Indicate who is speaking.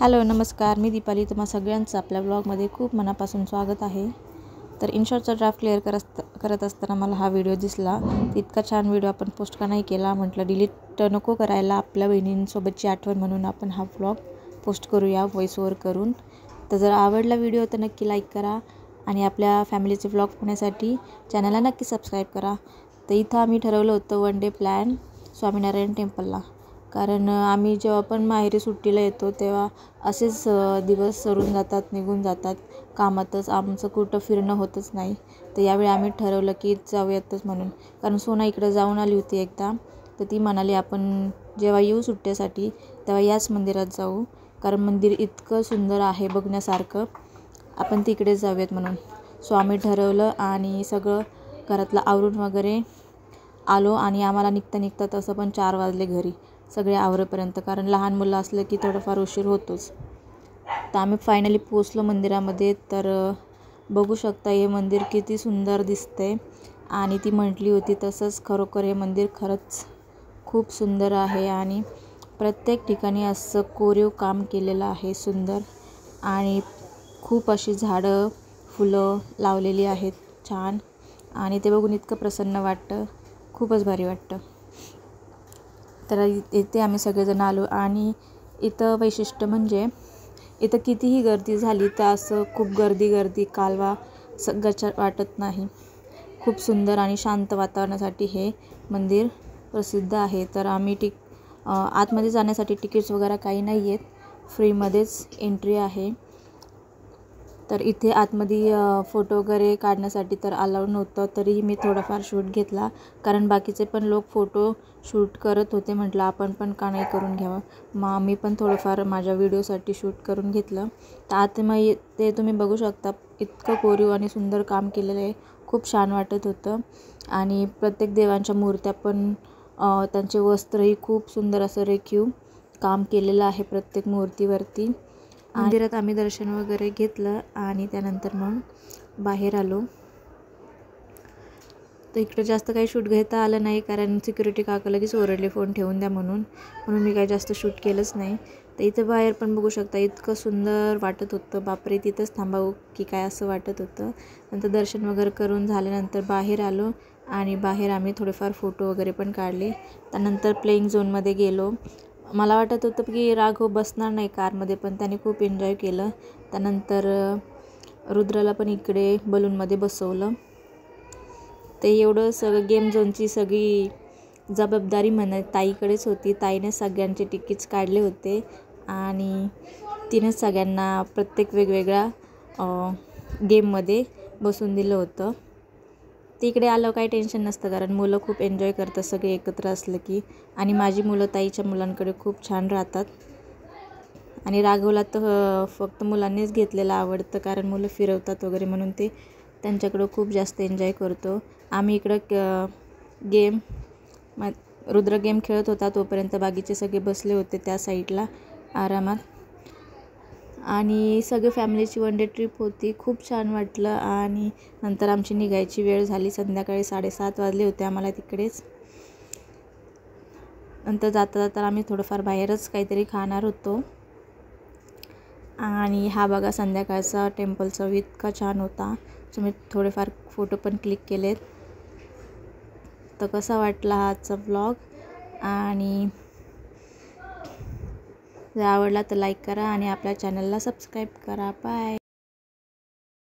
Speaker 1: Hello नमस्कार, मी दीपाली. तुम्हा सगळ्यांचं आपल्या ब्लॉगमध्ये खूप मनापासून स्वागत आहे. तर इनशॉटचा ड्राफ्ट क्लिअर करत असताना मला हा व्हिडिओ दिसला. इतका छान व्हिडिओ आपण पोस्ट का नाही केला, म्हटलं डिलीट नको करायला, आपल्या बहिणींसोबतची आठवण म्हणून आपण हा व्लॉग पोस्ट करूया व्हॉइस ओव्हर करून. तर जर आवडला व्हिडिओ तर नक्की लाईक करा आणि आपल्या फॅमिलीचे व्लॉग पाहण्यासाठी चॅनलला नक्की सबस्क्राईब करा. तर इथं आम्ही ठरवलं होतं वन डे प्लॅन स्वामीनारायण टेम्पलला. कारण आम्ही जेव्हा पण माहेरी सुट्टीला येतो तेव्हा असेच दिवस सरून जातात, निघून जातात कामातच, आमचं कुठं फिरणं होतच नाही. तर यावेळी आम्ही ठरवलं की जाऊयातच म्हणून. कारण सोना इकडं जाऊन आली होती एकदा, तर ती म्हणाली आपण जेव्हा येऊ सुट्ट्यासाठी तेव्हा याच मंदिरात जाऊ, कारण मंदिर इतकं सुंदर आहे बघण्यासारखं, आपण तिकडेच जाऊयात म्हणून. सो आम्ही ठरवलं आणि सगळं घरातलं आवरून वगैरे आलो. आणि आम्हाला निघता तसं पण 4 वाजले घरी सगळे आवरेपर्यंत, कारण लहान मुलं असलं की थोडंफार उशीर होतोच. तर आम्ही फायनली पोचलो मंदिरामध्ये. तर बघू शकता हे मंदिर किती सुंदर दिसते. आणि ती म्हटली होती तसंच खरोखर हे मंदिर खरंच खूप सुंदर आहे. आणि प्रत्येक ठिकाणी असं कोरीव काम केलेलं आहे सुंदर. आणि खूप अशी झाडं फुलं लावलेली आहेत छान. आणि ते बघून इतकं प्रसन्न वाटतं, खूपच भारी वाटतं. तर इथे आम्ही सगळेजण आलो. आणि इथं वैशिष्ट्य म्हणजे इथं कितीही गर्दी झाली तर असं खूप गर्दी कालवा सगळं वाटत नाही. खूप सुंदर आणि शांत वातावरणासाठी हे मंदिर प्रसिद्ध आहे. तर आम्ही आतमध्ये जाण्यासाठी तिकीट्स वगैरे काही नाही आहेत, फ्रीमध्येच एंट्री आहे. तर इथे आतमध्ये फोटो वगैरे काढण्यासाठी तर अलाउड नव्हतं, तरीही मी थोडाफार शूट घेतला, कारण बाकीचे पण लोक फोटो शूट करत होते. म्हटलं आपण पण का नाही करून घ्यावं. मग मी पण थोडंफार माझ्या व्हिडिओसाठी शूट करून घेतलं. तर आता मग ते तुम्ही बघू शकता, इतकं कोरीव आणि सुंदर काम केलेलं आहे, खूप छान वाटत होतं. आणि प्रत्येक देवांच्या मूर्त्या पण त्यांचे वस्त्रही खूप सुंदर असं रेखीव काम केलेलं आहे प्रत्येक मूर्तीवरती. मंदिरात आम्ही दर्शन वगैरे घेतलं आणि त्यानंतर मग बाहेर आलो. तर इकडे जास्त काही शूट घेता आलं नाही, कारण सिक्युरिटी काका लगेच ओरडले फोन ठेवून द्या म्हणून मी काही जास्त शूट केलंच नाही. तर इथं बाहेर पण बघू शकता, इतकं सुंदर वाटत होतं, बापरे तिथंच थांबावं की काय असं वाटत होतं. नंतर दर्शन वगैरे करून झाल्यानंतर बाहेर आलो आणि बाहेर आम्ही थोडेफार फोटो वगैरे पण काढले. त्यानंतर प्लेइंग झोनमध्ये गेलो. मला वाटत होतं की राघव बसणार नाही कारमध्ये, पण त्याने खूप एन्जॉय केलं. त्यानंतर रुद्राला पण इकडे बलूनमध्ये बसवलं. ते एवढं सगळं गेम झोनची सगळी जबाबदारी ताईकडेच होती. ताईने सगळ्यांचे तिकीट्स काढले होते आणि तिनेच सगळ्यांना प्रत्येक वेगवेगळ्या गेममध्ये बसून दिलं होतं. तिकडे आलं काही टेन्शन नसतं, कारण मुलं खूप एन्जॉय करतात सगळे एकत्र असलं की. आणि माझी मुलं ताईच्या मुलांकडे खूप छान राहतात. आणि राघवला तर फक्त मुलांनीच घेतलेलं आवडतं, कारण मुलं फिरवतात वगैरे म्हणून ते त्यांच्याकडं खूप जास्त एन्जॉय करतो. आम्ही इकडं रुद्र गेम खेळत होता, तोपर्यंत बाकीचे सगळे बसले होते त्या साईडला आरामात. आणि सगळे फॅमिलीची वन डे ट्रिप होती, खूप छान वाटलं. आणि नंतर आमची निघायची वेळ झाली, संध्याकाळी 7:30 वाजले होते आम्हाला तिकडेच. नंतर जाता आम्ही थोडंफार बाहेरच काहीतरी खाणार होतो. आणि हा बघा संध्याकाळचा टेम्पलचा व्ह्यू इतका छान होता. सो मी थोडेफार फोटो पण क्लिक केलेत. तर कसा वाटला हा आजचा व्लॉग, आणि जर आवडला तर लाईक करा आणि आपल्या चॅनलला सबस्क्राईब करा. बाय.